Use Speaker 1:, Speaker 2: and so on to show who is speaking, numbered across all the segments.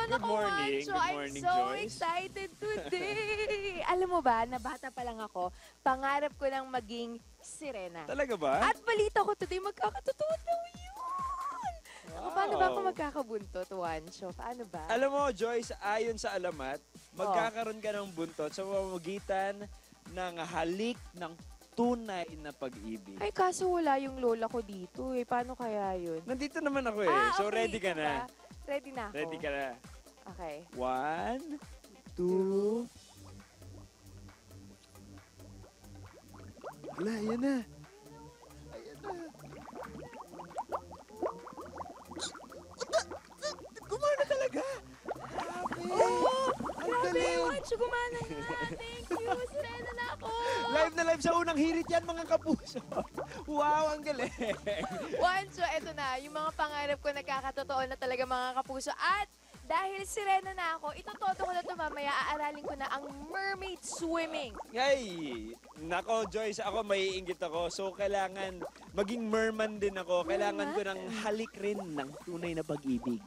Speaker 1: Good morning. Good morning,
Speaker 2: I'm so
Speaker 1: Joyce.
Speaker 2: excited today. Alam mo ba, na bata pa lang ako, pangarap ko lang maging sirena.
Speaker 1: Talaga ba?
Speaker 2: At balita ko today, magkakatotoo daw yun. Wow. Paano ba ako magkakabuntot, Juancho? Paano ba?
Speaker 1: Alam mo, Joyce, ayon sa alamat, magkakaroon ka ng buntot sa pamamagitan ng halik ng tunay na pag-ibig.
Speaker 2: Ay, kaso wala yung lola ko dito eh. Paano kaya yun?
Speaker 1: Nandito naman ako eh.
Speaker 2: Ah,
Speaker 1: So,
Speaker 2: okay,
Speaker 1: ready ka na.
Speaker 2: Ready na ako.
Speaker 1: Ready ka na.
Speaker 2: Okay.
Speaker 1: 1, 2... Wala, yan na. Ayan na. Gumana talaga. Ang
Speaker 2: Grabe,
Speaker 1: galing.
Speaker 2: Juancho, gumana na. Thank you. Sirena na ako.
Speaker 1: Live na live sa unang hirit yan, mga kapuso. Wow, ang galing.
Speaker 2: Juancho, eto na. Yung mga pangarap ko nagkakatotoo na talaga, mga kapuso. At dahil sirena na ako, itutoto ko na ito mamaya. Aaralin ko na ang mermaid swimming.
Speaker 1: Ay, nako Joyce, ako maiinggit ako. So kailangan maging merman din ako. Kailangan ko ng halik rin ng tunay na pag-ibig.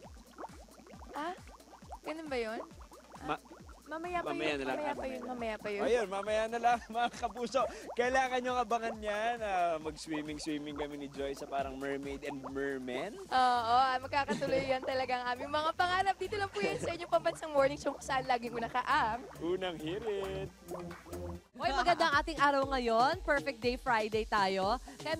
Speaker 2: Ah? Ganun ba yun? Mamaya pa
Speaker 1: Mamaya
Speaker 2: yun.
Speaker 1: na lang.
Speaker 2: Mamaya pa yun.
Speaker 1: Ayun, mamaya na lang mga kapuso. Kailangan nyo abangan yan. Mag-swimming kami ni Joyce sa parang mermaid and merman.
Speaker 2: Oo, magkakatuloy yan talaga ang aming mga pangarap. Dito lang po yan sa inyong pambansang morning show kung saan laging una ka
Speaker 1: Unang hirit.
Speaker 3: Hoy, magandang ating araw ngayon. Perfect day Friday tayo. Kaya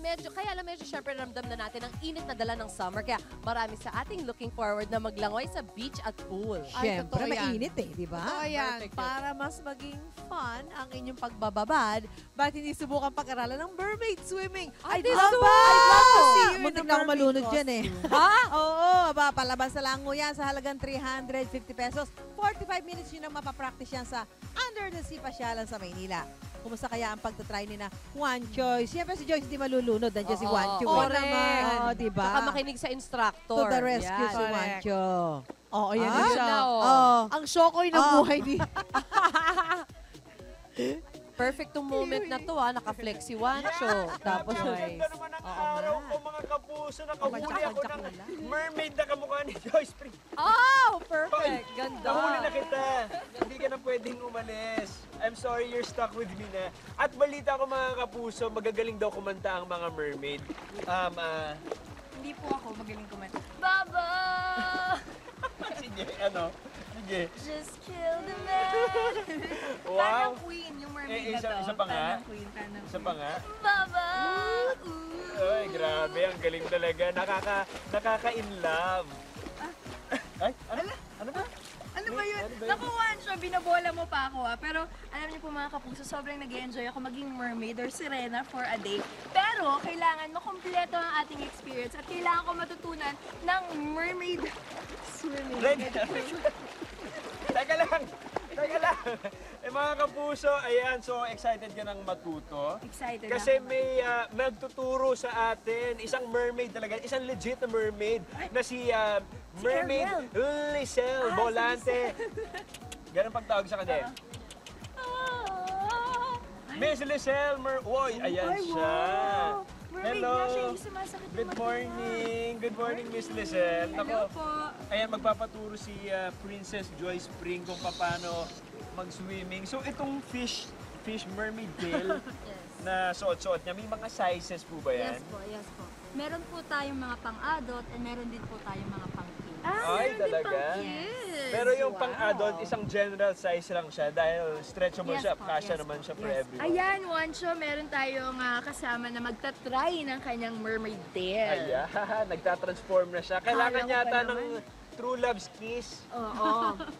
Speaker 3: medyo syempre ramdam na natin ang init na dala ng summer. Kaya marami sa ating looking forward na maglangoy sa beach at pool.
Speaker 4: Siyempre, mainit eh, di ba?
Speaker 3: Totoo yan.
Speaker 4: Perfect. Para mas maging fun ang inyong pagbababad, bakit hindi subukan pag-aralan ng mermaid swimming?
Speaker 3: Ay,
Speaker 4: I'd love to see you in a
Speaker 5: Muntik na ako
Speaker 4: mermaid
Speaker 5: malunod dyan eh.
Speaker 4: Ha? Oo, palabas sa lango yan sa halagang 350 pesos. 45 minutes yun ang mapapractice yan sa Under the Sea Pasyalan sa Maynila. Kumusta kaya ang pagtatry ni na Juan Choice? Siyempre si Joyce hindi malulunod. Nandiyan si Juan Choice.
Speaker 3: Oo naman.
Speaker 4: Oo, diba?
Speaker 3: Saka makinig sa instructor.
Speaker 4: To the rescue
Speaker 3: Yan.
Speaker 4: si Juancho.
Speaker 5: Oo, yan
Speaker 4: Ah,
Speaker 5: na siya.
Speaker 3: yun na, oh.
Speaker 4: Oh.
Speaker 5: Ang shokoy ng buhay ni...
Speaker 3: Perfect tong moment na to, naka-flexi Juancho. Tapos,
Speaker 1: Ganda naman ang araw ko, mga kapuso. Nakahuli ako
Speaker 3: Badyak-badyak
Speaker 1: ng
Speaker 3: na lang.
Speaker 1: mermaid na kamukha ni Joyce Spring.
Speaker 3: oh, perfect. Ganda.
Speaker 1: Nahuli na kita. Hindi ka na pwedeng umalis. I'm sorry, you're stuck with me na. At balita ko, mga kapuso, magagaling daw kumanta ang mga mermaid.
Speaker 2: Hindi po ako magaling kumanta. Baba!
Speaker 1: Sige, ano? Sige.
Speaker 2: Just kill the man.
Speaker 1: Wow.
Speaker 2: Tanang Queen, yung mermaid na to.
Speaker 1: Isa pa nga.
Speaker 2: Tanang Queen, Tanang
Speaker 1: Isa pa nga.
Speaker 2: Baba!
Speaker 1: Ay, grabe. Ang galing talaga. Nakaka-in-love. Ay, ano ba?
Speaker 2: Ano ba yun?
Speaker 1: Ano ba yun?
Speaker 2: Naku, Juancho, binabola mo pa ako Pero alam niyo po mga kapuso, sobrang nag-enjoy ako maging mermaid or sirena for a day. Pero kailangan makompleto ang ating experience at kailangan ko matutunan ng mermaid swimming.
Speaker 1: Ready? Teka lang. Mga kapuso, ayan, so excited ka nang matuto.
Speaker 2: Excited
Speaker 1: Kasi
Speaker 2: ako.
Speaker 1: may magtuturo sa atin, isang mermaid talaga, isang legit na mermaid na si Mermaid Lisel Volante. Ganun pagtawag sa kanya. Miss Lisel Woy, ayan
Speaker 2: Ay,
Speaker 1: siya.
Speaker 2: wow. Mermaid
Speaker 1: Hello.
Speaker 2: na siya, yung sumasakit yung
Speaker 1: Good
Speaker 2: mata.
Speaker 1: morning. Good morning, Miss Lisel.
Speaker 2: Hello po.
Speaker 1: Ayan, magpapaturo si Princess Joyce Spring kung paano mag-swimming. So, itong fish mermaid tail na suot-suot niya, may mga sizes po ba yan?
Speaker 6: Yes po. Meron po tayong mga pang-adult and meron din po tayong mga pang-kids.
Speaker 1: Ay, talaga?
Speaker 6: Yes.
Speaker 1: Pero yung pang-adult, isang general size lang siya dahil stretchable
Speaker 6: Yes
Speaker 1: siya.
Speaker 6: po,
Speaker 1: Kasya
Speaker 6: yes
Speaker 1: naman
Speaker 6: po,
Speaker 1: siya for
Speaker 6: yes.
Speaker 1: everyone.
Speaker 2: Ayan, Juancho, meron tayong kasama na magta-try ng kanyang mermaid tail.
Speaker 1: Ayan, nagtatransform na siya. Kailangan
Speaker 2: Akala ko
Speaker 1: yata
Speaker 2: pa
Speaker 1: ng
Speaker 2: naman.
Speaker 1: true love's kiss.
Speaker 2: Oo.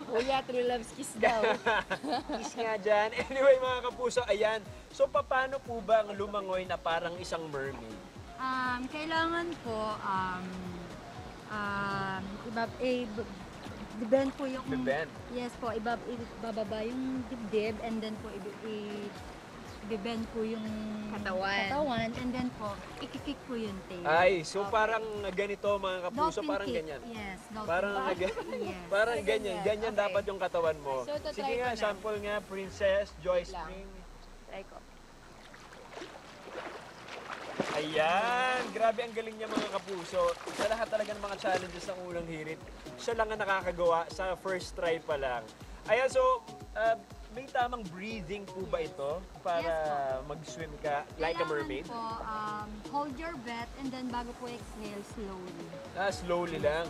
Speaker 2: Kuya, true love's kiss daw.
Speaker 1: Kiss nga dyan. Anyway, mga kapuso, ayan. So, paano po ba ang lumangoy na parang isang mermaid?
Speaker 6: Kailangan po, i-bend po yung...
Speaker 1: Bend.
Speaker 6: Yes po, ibababa yung dibdib and then po i-bend po yung
Speaker 2: Katawan.
Speaker 6: and then po, ikikik po yung tail.
Speaker 1: Ay, so parang ganito mga kapuso,
Speaker 6: Dolphin
Speaker 1: parang
Speaker 6: kick.
Speaker 1: ganyan.
Speaker 6: Yes, dolphin
Speaker 1: Parang,
Speaker 6: kick. Yes.
Speaker 1: parang ganyan. Ganyan
Speaker 2: Okay.
Speaker 1: dapat yung katawan mo.
Speaker 2: So, tatry
Speaker 1: Sige
Speaker 2: ko
Speaker 1: nga,
Speaker 2: na.
Speaker 1: sample nga, Princess Joyce
Speaker 2: Lang.
Speaker 1: Spring.
Speaker 2: Try ko.
Speaker 1: Ayan, grabe ang galing niya mga kapuso. Sa lahat talaga ng mga challenges ng unang hirit, siya lang ang nakakagawa sa first try pa lang. Ayan, so may tamang breathing po ba ito para mag-swim ka like a mermaid?
Speaker 6: Kailangan po, hold your breath and then bago po exhale slowly.
Speaker 1: Slowly lang.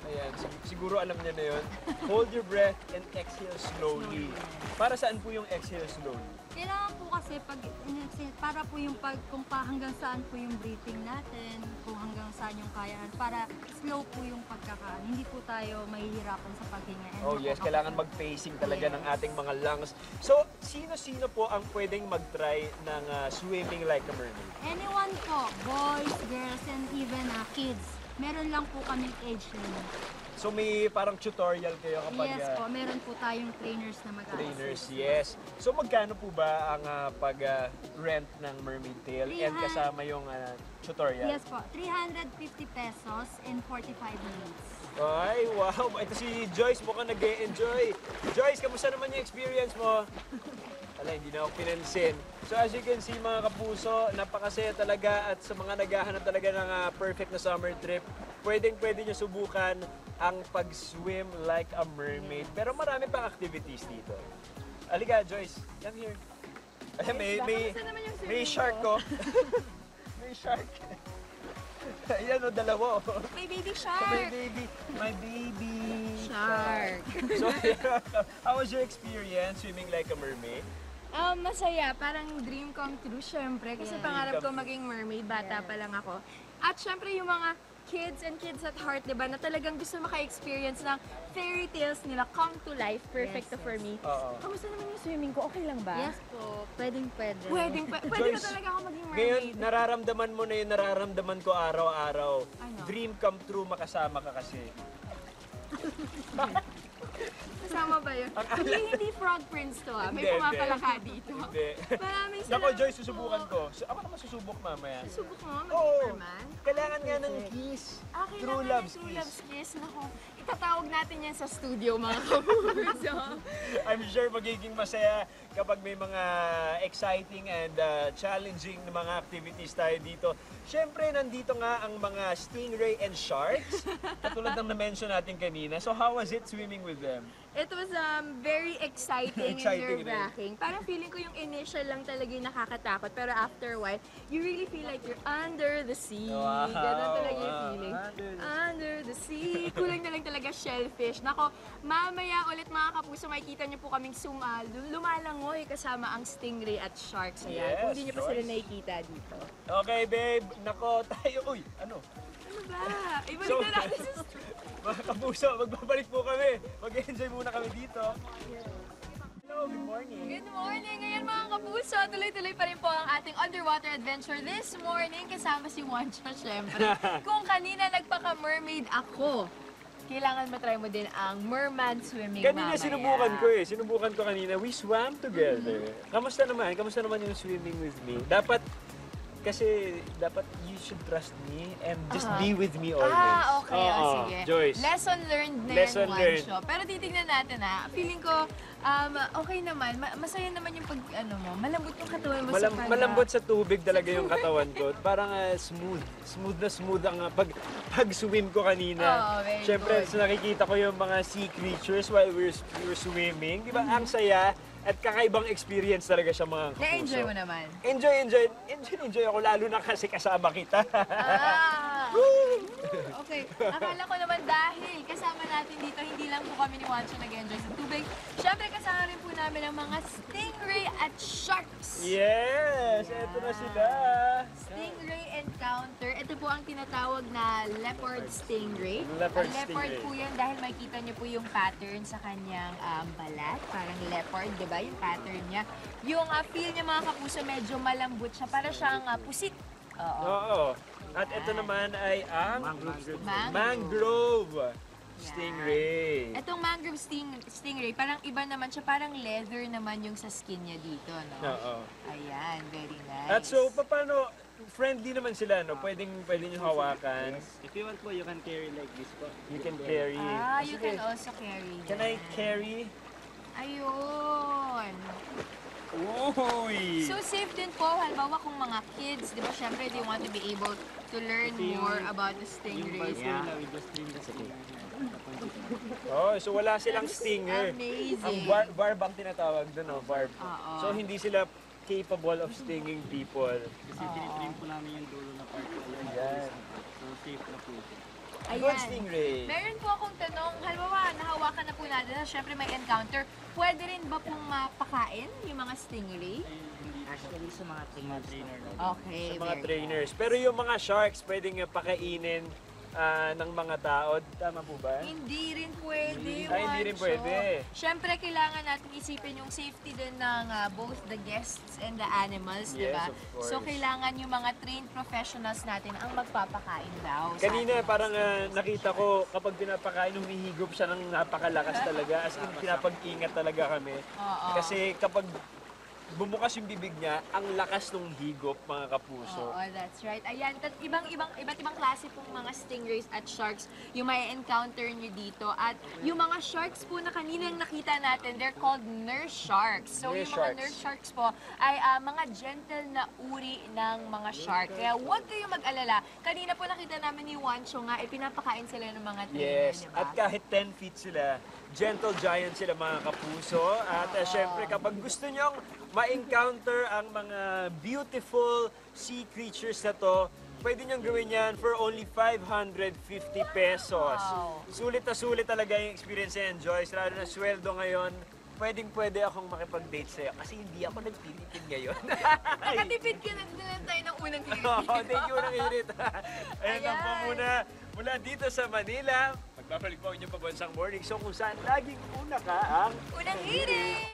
Speaker 1: Ayan, siguro alam niya na yun. Hold your breath and exhale slowly. Para saan po yung exhale slowly?
Speaker 6: Kailangan po kasi pag in-exhale, para po yung kung hanggang saan po yung breathing natin, kung hanggang saan yung kayaan, para slow po yung pagkakaan. Hindi po tayo mahihirapan sa paghinga. And
Speaker 1: Oh yes, kailangan mag-pacing talaga ng ating mga lungs. So, sino-sino po ang pwedeng mag-try ng swimming like a mermaid?
Speaker 6: Anyone po, boys, girls, and even kids. Meron lang po kaming age limit.
Speaker 1: So, may parang tutorial kayo kapag
Speaker 6: Yes po, meron po tayong trainers na mag-assist.
Speaker 1: trainers, yes. So, magkano po ba ang pag-rent ng Mermaid Tail and kasama yung tutorial?
Speaker 6: Yes po, 350 pesos in 45 minutes.
Speaker 1: Ay, wow! Ito si Joyce, mukhang nag-e-enjoy. Joyce, kamusta naman yung experience mo? Ala, hindi na ako pinansin. So as you can see mga kapuso, napakasaya talaga at sa mga naghahanap talaga ng perfect na summer trip, pwede nyo subukan ang pag-swim like a mermaid. Pero marami pang activities dito. Halika, Joyce. Come here. Ayan, may shark ko. May shark. Ayan o, dalawa.
Speaker 2: May baby
Speaker 1: My
Speaker 2: shark!
Speaker 1: baby
Speaker 2: Shark!
Speaker 1: So, how was your experience swimming like a mermaid?
Speaker 2: Masaya. Parang dream come true, syempre. Kasi pangarap ko maging mermaid. Bata pa lang ako. At syempre yung mga kids and kids at heart, diba, na talagang gusto maka-experience ng fairy tales nila come to life. Perfect to for me.
Speaker 1: Oo.
Speaker 2: Kamusta naman yung swimming ko? Okay lang ba?
Speaker 6: Yes po, pwede.
Speaker 2: Pwede na
Speaker 1: Joyce,
Speaker 2: talaga ako maging
Speaker 1: Ngayon,
Speaker 2: mermaid.
Speaker 1: nararamdaman mo na yung nararamdaman ko araw-araw.
Speaker 2: Ano?
Speaker 1: Dream come true, makasama ka kasi.
Speaker 2: Kasama ba yun? Hindi Frog Prince to May
Speaker 1: Hindi,
Speaker 2: pumapalaka dito.
Speaker 1: Hindi.
Speaker 2: Maraming
Speaker 1: Nako,
Speaker 2: salamat
Speaker 1: Joyce, susubukan
Speaker 2: po.
Speaker 1: ko. Ako naman susubok mamaya.
Speaker 2: Subok mo, maging
Speaker 1: Oo.
Speaker 2: merman?
Speaker 1: Kailangan nga ng kiss. True
Speaker 2: Kailangan
Speaker 1: love's
Speaker 2: ng True
Speaker 1: kiss.
Speaker 2: Love's Kiss. Naku, itatawag natin yan sa studio, mga kapuso.
Speaker 1: I'm sure magiging masaya kapag may mga exciting and challenging na mga activities tayo dito. Siyempre, nandito nga ang mga stingray and sharks. Katulad ng na-mention natin kanina. So, how was it swimming with them?
Speaker 2: It was very exciting and
Speaker 1: Exciting
Speaker 2: nerve-wracking. Parang feeling ko yung initial lang talaga yung nakakatakot. Pero after a while, you really feel like you're under the sea.
Speaker 1: Wow.
Speaker 2: Ganon talaga yung feeling. Under the sea. Kulang na lang talaga shellfish. Nako, mamaya ulit mga kapuso, makikita niyo po kaming lumalangoy kasama ang stingray at sharks. Ayan.
Speaker 1: Yes,
Speaker 2: Kung hindi niyo pa sila
Speaker 1: Joyce.
Speaker 2: nakikita dito.
Speaker 1: Okay, babe. Nako, tayo. Uy, ano?
Speaker 2: Ano ba? Ibalik
Speaker 1: So,
Speaker 2: na natin sa
Speaker 1: Mga kapuso, magbabalik po kami. Mag-enjoy muna kami dito. Hello, good morning.
Speaker 2: Good morning! Ngayon mga kapuso, tuloy-tuloy pa rin po ang ating underwater adventure this morning kasama si Wancho, syempre. Kung kanina nagpaka-mermaid ako, kailangan matry mo din ang merman swimming
Speaker 1: Kanina
Speaker 2: mamaya.
Speaker 1: sinubukan ko kanina. We swam together. Kamusta naman? Kamusta naman yung swimming with me? Dapat you should trust me and just be with me always.
Speaker 2: Okay.
Speaker 1: Oo,
Speaker 2: Sige.
Speaker 1: Joyce.
Speaker 2: Lesson learned na
Speaker 1: Lesson
Speaker 2: yan,
Speaker 1: learned.
Speaker 2: Wancho. Pero titignan natin Feeling ko, okay naman. Masaya naman yung malambot yung katawan mo sa pag...
Speaker 1: Malambot sa tubig talaga yung katawan ko. Parang smooth. Smooth ang pag-swim ko kanina.
Speaker 2: Oo, very
Speaker 1: Siyempre,
Speaker 2: good.
Speaker 1: nakikita ko yung mga sea creatures while we're swimming. Di ba? Ang saya at kakaibang experience talaga siya mga kapuso.
Speaker 2: Na-enjoy mo naman.
Speaker 1: Enjoy ako lalo na kasi kasama kita.
Speaker 2: Okay. Akala ko naman dahil kasama natin dito, hindi lang po kami ni Wancho nag-enjoy sa tubig. Siyempre kasama rin po namin ang mga stingray at sharks.
Speaker 1: Yes! Eto na sila.
Speaker 2: Stingray encounter. Ito po ang tinatawag na leopard stingray.
Speaker 1: Leopard
Speaker 2: Ang leopard
Speaker 1: stingray.
Speaker 2: po yun dahil makikita niyo po yung pattern sa kanyang balat. Parang leopard, di ba? Yung pattern niya. Yung feel niya mga kapuso, medyo malambot siya. Para siyang pusit. Oo.
Speaker 1: Oo. At ito naman ay ang
Speaker 2: Mangrove.
Speaker 1: mangrove stingray.
Speaker 2: Itong mangrove stingray, parang iba naman siya. Parang leather naman yung sa skin niya dito, no?
Speaker 1: Oo.
Speaker 2: Ayan, very nice.
Speaker 1: At so, paano, friendly naman sila, no? Pwede nyo hawakan.
Speaker 7: If you want po, you can carry like this po.
Speaker 1: You can carry.
Speaker 2: you
Speaker 1: Sige.
Speaker 2: can also carry.
Speaker 1: Can I
Speaker 2: yan.
Speaker 1: carry?
Speaker 2: Ayun.
Speaker 1: Uy!
Speaker 2: So safe din po, halimbawa kung mga kids, di ba syempre they want to be able to learn more about the
Speaker 7: Yung
Speaker 2: stingrays.
Speaker 7: barb po nila, we just trim the stick.
Speaker 1: Oh, so wala silang stinger.
Speaker 2: Amazing.
Speaker 1: Ang barb ang tinatawag doon, no? Barb.
Speaker 2: Oo.
Speaker 1: So hindi sila capable of stinging people.
Speaker 7: Kasi tinitrim po namin yung dulo na part.
Speaker 1: Yan.
Speaker 7: So safe na po.
Speaker 1: Good
Speaker 2: Ayan.
Speaker 1: stingray.
Speaker 2: Meron po akong tanong, halimbawa, nahawakan na po natin, syempre may encounter, pwede rin ba pong mapakain yung mga stingray?
Speaker 6: Actually, sa mga
Speaker 7: Trainer lang.
Speaker 2: Okay,
Speaker 1: Sa mga trainers. Pero yung mga sharks, pwedeng pakainin ng mga tao. Tama po ba?
Speaker 2: Hindi rin pwede.
Speaker 1: Ay, hindi rin
Speaker 2: Juancho.
Speaker 1: pwede.
Speaker 2: Siyempre, kailangan natin isipin yung safety din ng both the guests and the animals, di
Speaker 1: Yes,
Speaker 2: ba?
Speaker 1: of course.
Speaker 2: So, kailangan yung mga trained professionals natin ang magpapakain daw. sa
Speaker 1: Kanina
Speaker 2: ating
Speaker 1: parang
Speaker 2: mga
Speaker 1: nakita ko kapag pinapakain, humihigop siya ng napakalakas talaga. As in, pinapag-ingat talaga kami.
Speaker 2: Oo.
Speaker 1: Kasi kapag bumukas yung bibig niya, ang lakas ng higop, mga kapuso.
Speaker 2: Oo, that's right. Ayan, iba't ibang klase pong mga stingrays at sharks yung may encounter nyo dito. At yung mga sharks po na kaninang nakita natin, they're called nurse sharks. So
Speaker 1: Nurse
Speaker 2: yung mga
Speaker 1: sharks.
Speaker 2: nurse sharks po ay mga gentle na uri ng mga shark. Kaya huwag kayong mag-alala. Kanina po nakita namin ni Juancho nga, pinapakain sila ng mga trainer,
Speaker 1: Yes,
Speaker 2: diba?
Speaker 1: at kahit 10 feet sila, gentle giant sila, mga kapuso. At syempre, kapag gusto nyong ma-encounter ang mga beautiful sea creatures na to, pwede nyong gawin yan for only 550 pesos.
Speaker 2: Wow.
Speaker 1: Sulit na sulit talaga yung experience yan, Joyce. Lalo na sweldo ngayon, pwede akong makipag-date sa'yo kasi hindi ako nagtitipid ngayon.
Speaker 2: Nakatipid ka na din tayo ng unang
Speaker 1: Oh, thank you ng hirit. Ayan lang po
Speaker 2: Ayan.
Speaker 1: muna mula dito sa Manila. Magbabalik po ang inyong pabansang morning show kung saan laging una ka ang
Speaker 2: unang hirit!